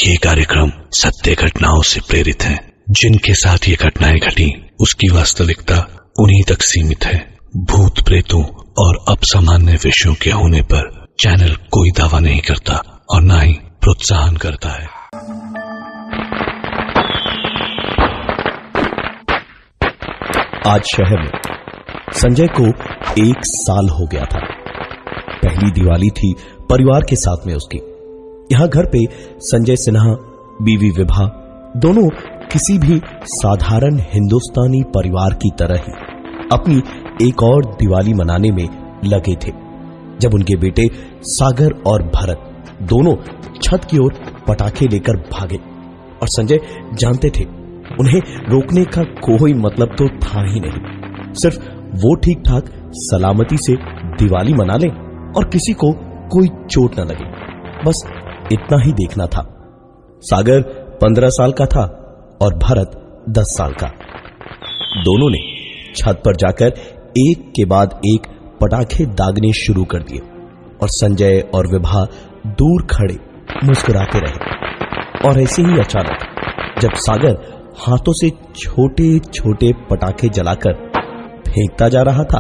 ये कार्यक्रम सत्य घटनाओं से प्रेरित है। जिनके साथ ये घटनाएं घटी उसकी वास्तविकता उन्हीं तक सीमित है। भूत प्रेतों और असामान्य विषयों के होने पर चैनल कोई दावा नहीं करता और न ही प्रोत्साहन करता है। आज शहर में संजय को 1 साल हो गया था। पहली दिवाली थी परिवार के साथ में उसकी। यहां घर पे संजय सिन्हा, बीवी विभा दोनों किसी भी साधारण हिंदुस्तानी परिवार की तरह ही अपनी एक और दिवाली मनाने में लगे थे, जब उनके बेटे सागर और भरत दोनों छत की ओर पटाखे लेकर भागे। और संजय जानते थे उन्हें रोकने का कोई मतलब तो था ही नहीं। सिर्फ वो ठीक ठाक सलामती से दिवाली मना लें और किसी को कोई चोट न लगे, बस इतना ही देखना था। सागर 15 साल का था और भरत 10 साल का। दोनों ने छत पर जाकर एक के बाद एक पटाखे दागने शुरू कर दिए और संजय और विभा दूर खड़े मुस्कुराते रहे। और ऐसे ही अचानक जब सागर हाथों से छोटे छोटे पटाखे जलाकर फेंकता जा रहा था,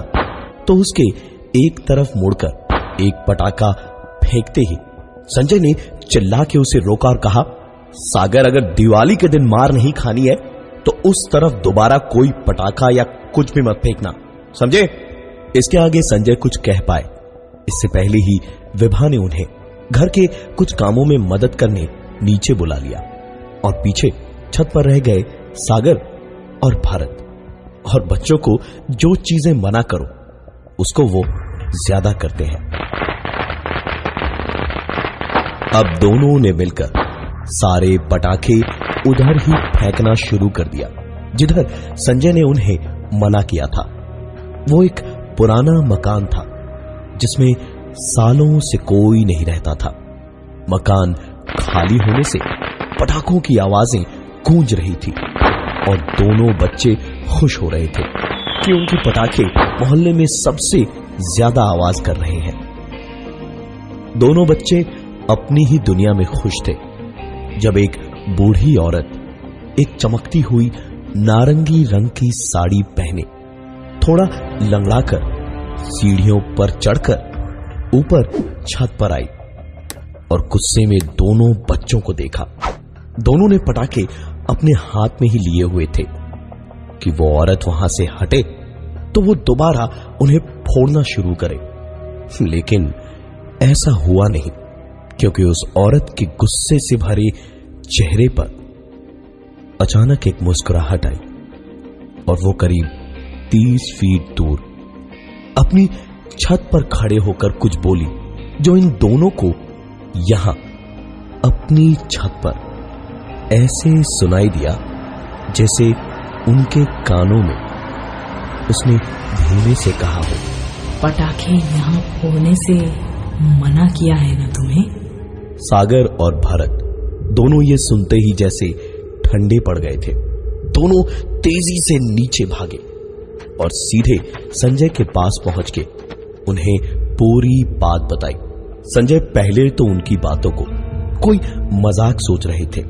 तो उसके एक तरफ मुड़कर एक पटाखा फेंकते ही संजय ने चिल्ला के उसे रोका और कहा, सागर, अगर दिवाली के दिन मार नहीं खानी है तो उस तरफ दोबारा कोई पटाखा या कुछ भी मत फेंकना, समझे? इसके आगे संजय कुछ कह पाए इससे पहले ही विभा ने उन्हें घर के कुछ कामों में मदद करने नीचे बुला लिया और पीछे छत पर रह गए सागर और भारत। और बच्चों को जो चीजें मना करो उसको वो ज्यादा करते हैं। अब दोनों ने मिलकर सारे पटाखे उधर ही फेंकना शुरू कर दिया जिधर संजय ने उन्हें मना किया था। वो एक पुराना मकान था जिसमें सालों से कोई नहीं रहता था। मकान खाली होने से पटाखों की आवाजें गूंज रही थी और दोनों बच्चे खुश हो रहे थे कि उनके पटाखे मोहल्ले में सबसे ज्यादा आवाज कर रहे हैं। दोनों बच्चे अपनी ही दुनिया में खुश थे जब एक बूढ़ी औरत एक चमकती हुई नारंगी रंग की साड़ी पहने थोड़ा लंगड़ाकर सीढ़ियों पर चढ़कर ऊपर छत पर आई और गुस्से में दोनों बच्चों को देखा। दोनों ने पटाखे अपने हाथ में ही लिए हुए थे कि वो औरत वहां से हटे तो वो दोबारा उन्हें फोड़ना शुरू करे, लेकिन ऐसा हुआ नहीं क्योंकि उस औरत के गुस्से से भरे चेहरे पर अचानक एक मुस्कुराहट आई और वो करीब 30 फीट दूर अपनी छत पर खड़े होकर कुछ बोली जो इन दोनों को यहां अपनी छत पर ऐसे सुनाई दिया जैसे उनके कानों में उसने धीमे से कहा हो, पटाखे यहाँ फोड़ने से मना किया है ना तुम्हें? सागर और भरत दोनों ये सुनते ही जैसे ठंडे पड़ गए थे। दोनों तेजी से नीचे भागे और सीधे संजय के पास पहुंच के उन्हें पूरी बात बताई। संजय पहले तो उनकी बातों को कोई मजाक सोच रहे थे,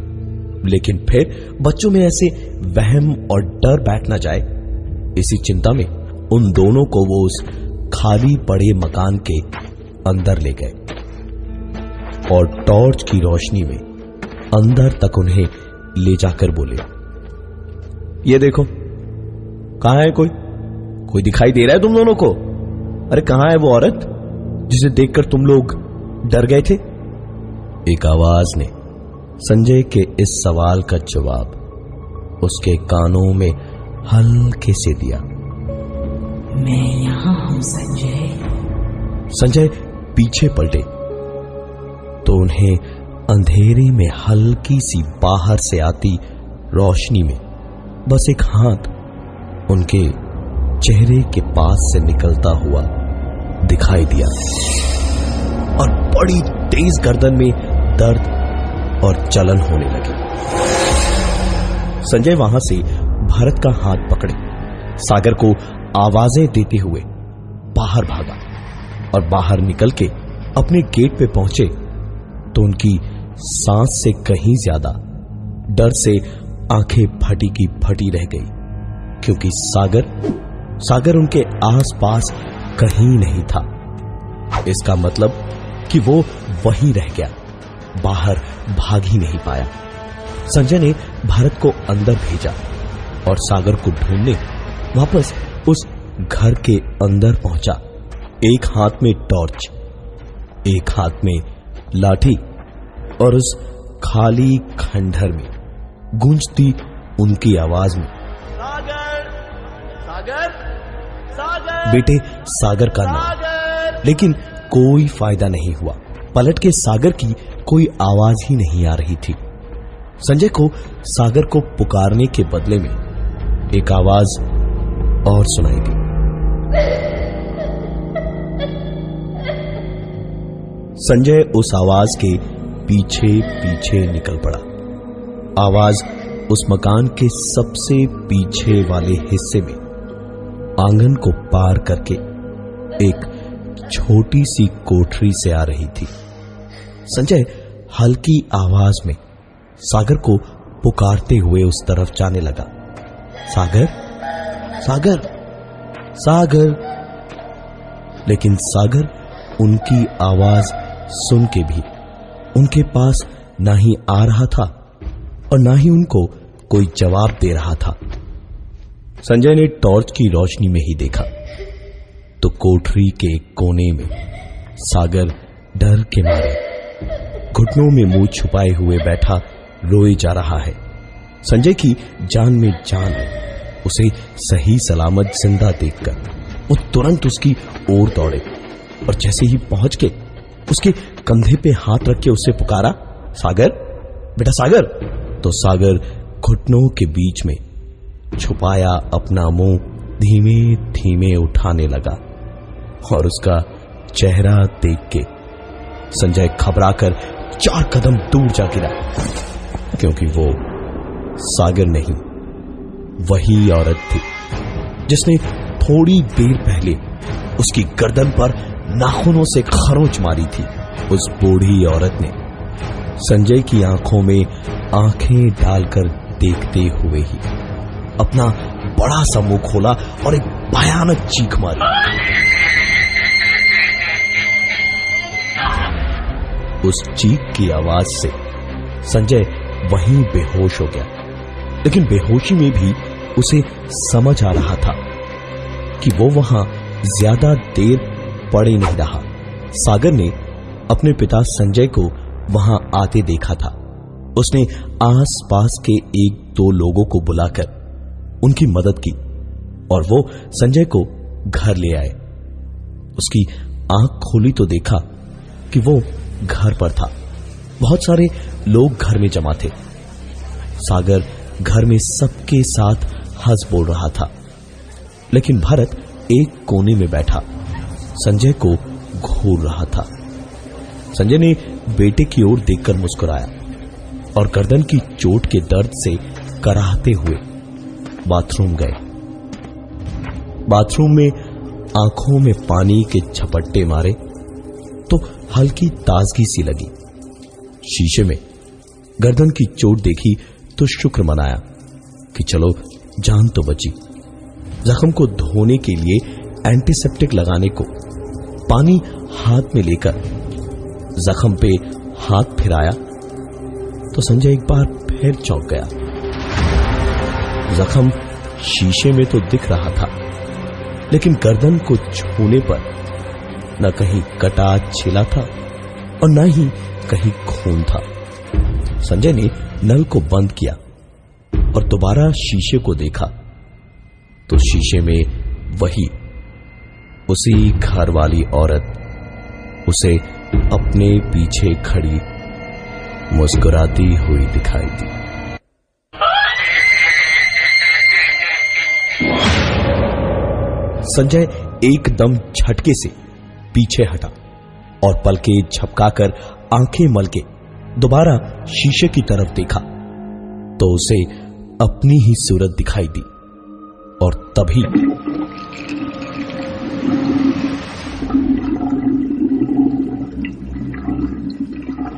लेकिन फिर बच्चों में ऐसे वहम और डर बैठ न जाए इसी चिंता में उन दोनों को वो उस खाली पड़े मकान के अंदर ले गए और टॉर्च की रोशनी में अंदर तक उन्हें ले जाकर बोले, ये देखो, कहां है कोई दिखाई दे रहा है तुम दोनों को? अरे कहां है वो औरत जिसे देखकर तुम लोग डर गए थे? एक आवाज ने संजय के इस सवाल का जवाब उसके कानों में हल्के से दिया, मैं यहां हूं संजय। संजय पीछे पलटे तो उन्हें अंधेरे में हल्की सी बाहर से आती रोशनी में बस एक हाथ उनके चेहरे के पास से निकलता हुआ दिखाई दिया और बड़ी तेज गर्दन में दर्द और जलन होने लगी। संजय वहां से भरत का हाथ पकड़े सागर को आवाजें देते हुए बाहर भागा और बाहर निकल के अपने गेट पे पहुंचे तो उनकी सांस से कहीं ज्यादा डर से आंखें फटी की फटी रह गई, क्योंकि सागर उनके आसपास कहीं नहीं था। इसका मतलब कि वो वहीं रह गया, बाहर भाग ही नहीं पाया। संजय ने भारत को अंदर भेजा और सागर को ढूंढने वापस उस घर के अंदर पहुंचा। एक हाथ में टॉर्च, एक हाथ में लाठी, और उस खाली खंडहर में गूंजती उनकी आवाज में, सागर, सागर, सागर, बेटे सागर का नाम। लेकिन कोई फायदा नहीं हुआ। पलट के सागर की कोई आवाज ही नहीं आ रही थी। संजय को सागर को पुकारने के बदले में एक आवाज और सुनाई दी। संजय उस आवाज के पीछे पीछे निकल पड़ा। आवाज उस मकान के सबसे पीछे वाले हिस्से में आंगन को पार करके एक छोटी सी कोठरी से आ रही थी। संजय हल्की आवाज में सागर को पुकारते हुए उस तरफ जाने लगा। सागर, सागर, सागर। लेकिन सागर उनकी आवाज सुन के भी उनके पास ना ही आ रहा था और ना ही उनको कोई जवाब दे रहा था। संजय ने टॉर्च की रोशनी में ही देखा तो कोठरी के कोने में सागर डर के मारे घुटनों में मुंह छुपाए हुए बैठा रोए जा रहा है। संजय की जान में जान उसे सही सलामत जिंदा देखकर वो तुरंत उसकी ओर दौड़े और जैसे ही पहुंच के उसके कंधे पे हाथ रख के उससे पुकारा, सागर, बेटा सागर। तो सागर घुटनों के बीच में छुपाया अपना मुंह धीमे धीमे उठाने लगा और उसका चेहरा देख के संजय घबराकर 4 कदम दूर जा गिरा, क्योंकि वो सागर नहीं, वही औरत थी जिसने थोड़ी देर पहले उसकी गर्दन पर नाखूनों से खरोंच मारी थी। उस बूढ़ी औरत ने संजय की आंखों में आंखें डालकर देखते हुए ही अपना बड़ा सा मुंह खोला और एक भयानक चीख मारी। उस चीख की आवाज से संजय वहीं बेहोश हो गया, लेकिन बेहोशी में भी उसे समझ आ रहा था कि वो वहां ज्यादा देर पड़े नहीं रहा। सागर ने अपने पिता संजय को वहां आते देखा था। उसने आसपास के 1-2 लोगों को बुलाकर उनकी मदद की और वो संजय को घर ले आए। उसकी आंख खोली तो देखा कि वो घर पर था। बहुत सारे लोग घर में जमा थे। सागर घर में सबके साथ हंस बोल रहा था, लेकिन भरत एक कोने में बैठा संजय को घूर रहा था। संजय ने बेटे की ओर देखकर मुस्कुराया और गर्दन की चोट के दर्द से कराहते हुए बाथरूम गए। बाथरूम में आंखों में पानी के झपट्टे मारे तो हल्की ताजगी सी लगी। शीशे में गर्दन की चोट देखी तो शुक्र मनाया कि चलो जान तो बची। जख्म को धोने के लिए एंटीसेप्टिक लगाने को पानी हाथ में लेकर जख्म पे हाथ फिराया तो संजय एक बार फिर चौंक गया। जख्म शीशे में तो दिख रहा था, लेकिन गर्दन को छूने पर न कहीं कटा छिला था और न ही कहीं खून था। संजय ने नल को बंद किया और दोबारा शीशे को देखा तो शीशे में वही उसी घर वाली औरत उसे अपने पीछे खड़ी मुस्कुराती हुई दिखाई दी। संजय एकदम झटके से पीछे हटा और पलके झपकाकर आंखें मल के दोबारा शीशे की तरफ देखा तो उसे अपनी ही सूरत दिखाई दी। और तभी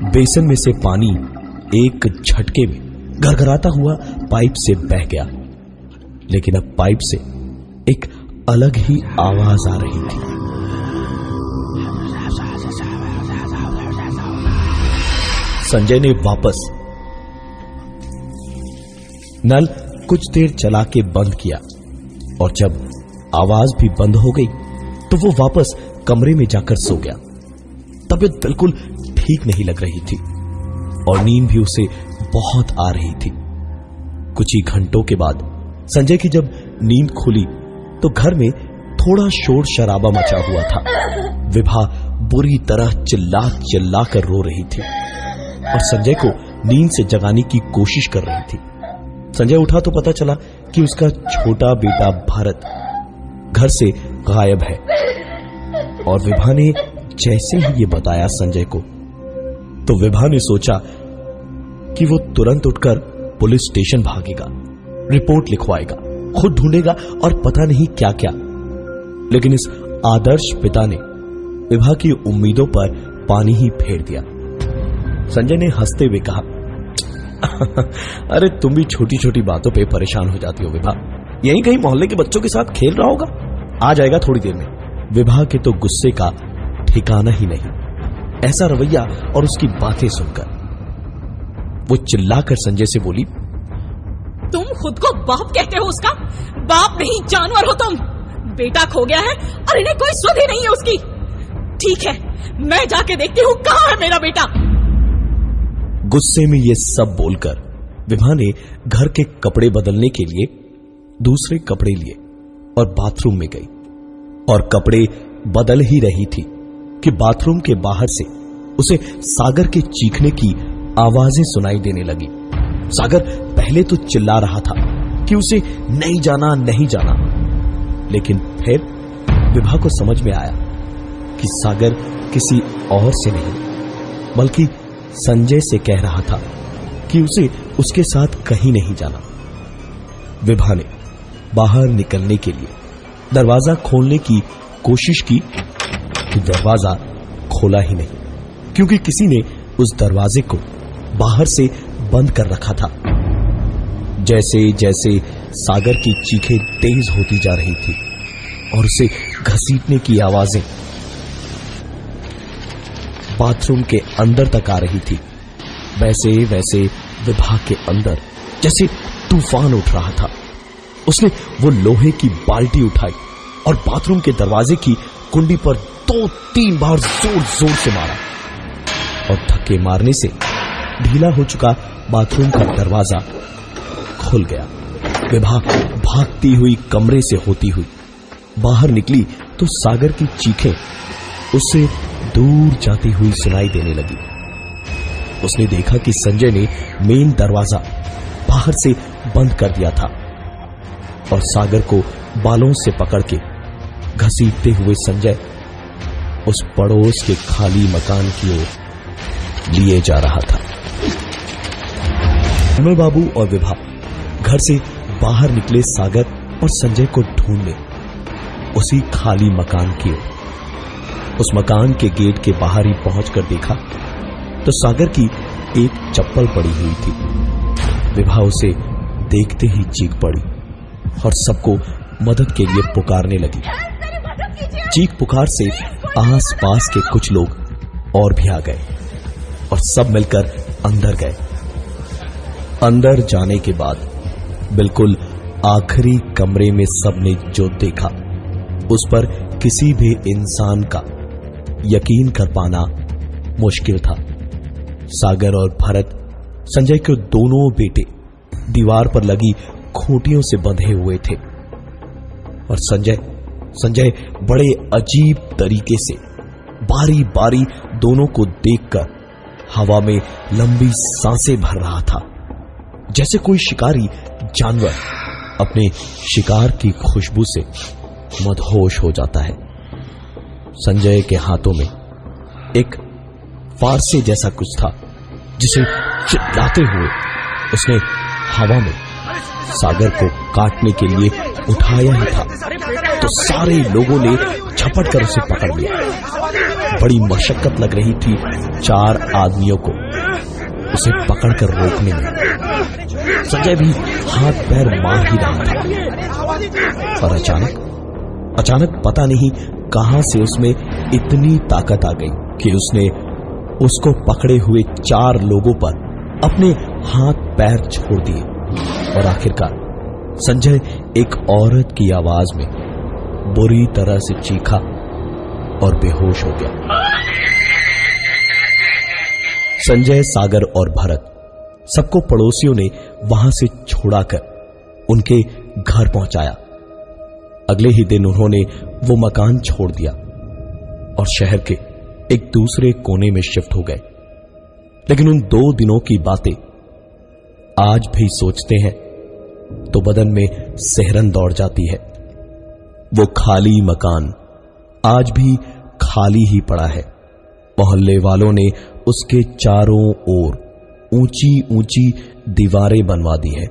बेसन में से पानी एक झटके में घरघराता हुआ पाइप से बह गया, लेकिन अब पाइप से एक अलग ही आवाज आ रही थी। संजय ने वापस नल कुछ देर चला के बंद किया और जब आवाज भी बंद हो गई तो वो वापस कमरे में जाकर सो गया। तबीयत बिल्कुल ठीक नहीं लग रही थी और नींद भी उसे बहुत आ रही थी। कुछ ही घंटों के बाद संजय की जब नींद खुली तो घर में थोड़ा शोर शराबा मचा हुआ था। विभा बुरी तरह चिल्ला चिल्ला कर रो रही थी और संजय को नींद से जगाने की कोशिश कर रही थी। संजय उठा तो पता चला कि उसका छोटा बेटा भारत घर से गायब है और विभा ने जैसे ही ये बताया संजय को तो विभा ने सोचा कि वो तुरंत उठकर पुलिस स्टेशन भागेगा, रिपोर्ट लिखवाएगा, खुद ढूंढेगा और पता नहीं क्या क्या। लेकिन इस आदर्श पिता ने विभा की उम्मीदों पर पानी ही फेर दिया। संजय ने हंसते हुए कहा, अरे तुम भी छोटी छोटी बातों पे परेशान हो जाती हो विभा, यहीं कहीं मोहल्ले के बच्चों के साथ खेल रहा होगा, आ जाएगा थोड़ी देर में। विभा के तो गुस्से का ठिकाना ही नहीं ऐसा रवैया और उसकी बातें सुनकर। वो चिल्लाकर संजय से बोली, तुम खुद को बाप कहते हो उसका? बाप नहीं जानवर हो तुम। बेटा खो गया है और इन्हें कोई सुध ही नहीं है उसकी। ठीक है, मैं जाके देखती हूँ कहाँ है मेरा बेटा। गुस्से में ये सब बोलकर विभा ने घर के कपड़े बदलने के लिए दूसरे कपड़े लिए और बाथरूम में गई और कपड़े बदल ही रही थी कि बाथरूम के बाहर से उसे सागर के चीखने की आवाजें सुनाई देने लगी। सागर पहले तो चिल्ला रहा था कि उसे नहीं जाना नहीं जाना, लेकिन फिर विभा को समझ में आया कि सागर किसी और से नहीं बल्कि संजय से कह रहा था कि उसे उसके साथ कहीं नहीं जाना। विभा ने बाहर निकलने के लिए दरवाजा खोलने की कोशिश की कि दरवाजा खोला ही नहीं, क्योंकि किसी ने उस दरवाजे को बाहर से बंद कर रखा था। जैसे जैसे सागर की चीखें तेज होती जा रही थी और उसे घसीटने की आवाजें बाथरूम के अंदर तक आ रही थी, वैसे वैसे विभा के अंदर जैसे तूफान उठ रहा था। उसने वो लोहे की बाल्टी उठाई और बाथरूम के दरवाजे की कुंडी पर 2-3 बार जोर जोर से मारा और धक्के मारने से ढीला हो चुका बाथरूम का दरवाजा खुल गया। विभा भागती हुई कमरे से होती हुई बाहर निकली तो सागर की चीखें उससे दूर जाती हुई सुनाई देने लगी। उसने देखा कि संजय ने मेन दरवाजा बाहर से बंद कर दिया था और सागर को बालों से पकड़ के घसीटते हुए संजय उस पड़ोस के खाली मकान की ओर लिए जा रहा था। विमल बाबू और विभा घर से बाहर निकले सागर और संजय को ढूंढने उसी खाली मकान की ओर। उस मकान के गेट के बाहर ही पहुंचकर देखा तो सागर की एक चप्पल पड़ी हुई थी। विभा उसे देखते ही चीख पड़ी और सबको मदद के लिए पुकारने लगी। चीख पुकार से आस पास के कुछ लोग और भी आ गए और सब मिलकर अंदर गए। अंदर जाने के बाद बिल्कुल आखिरी कमरे में सबने जो देखा उस पर किसी भी इंसान का यकीन कर पाना मुश्किल था। सागर और भरत, संजय के दोनों बेटे, दीवार पर लगी खूंटियों से बंधे हुए थे और संजय बड़े अजीब तरीके से बारी बारी दोनों को देखकर हवा में लंबी सांसें भर रहा था, जैसे कोई शिकारी जानवर अपने शिकार की खुशबू से मदहोश हो जाता है। संजय के हाथों में एक फारसे जैसा कुछ था जिसे चिल्लाते हुए उसने हवा में सागर को काटने के लिए उठाया ही था तो सारे लोगों ने झपट कर उसे पकड़ लिया बड़ी मशक्कत लग रही थी 4 आदमियों को उसे पकड़कर रोकने में। संजय भी हाथ पैर मार ही रहा था और अचानक पता नहीं कहां से उसमें इतनी ताकत आ गई कि उसने उसको पकड़े हुए 4 लोगों पर अपने हाथ पैर छोड़ दिए और आखिरकार संजय एक औरत की आवाज में बुरी तरह से चीखा और बेहोश हो गया। संजय, सागर और भरत सबको पड़ोसियों ने वहां से छुड़ाकर उनके घर पहुंचाया। अगले ही दिन उन्होंने वो मकान छोड़ दिया और शहर के एक दूसरे कोने में शिफ्ट हो गए। लेकिन उन 2 दिनों की बातें आज भी सोचते हैं तो बदन में सिहरन दौड़ जाती है। वो खाली मकान आज भी खाली ही पड़ा है। मोहल्ले वालों ने उसके चारों ओर ऊंची ऊंची दीवारें बनवा दी है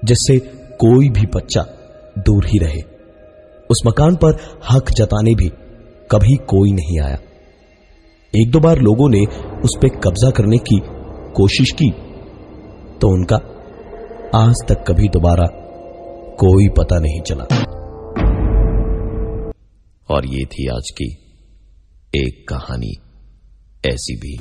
जिससे कोई भी बच्चा दूर ही रहे। उस मकान पर हक जताने भी कभी कोई नहीं आया। 1-2 बार लोगों ने उस पर कब्जा करने की कोशिश की तो उनका आज तक कभी दोबारा कोई पता नहीं चला। और ये थी आज की एक कहानी ऐसी भी।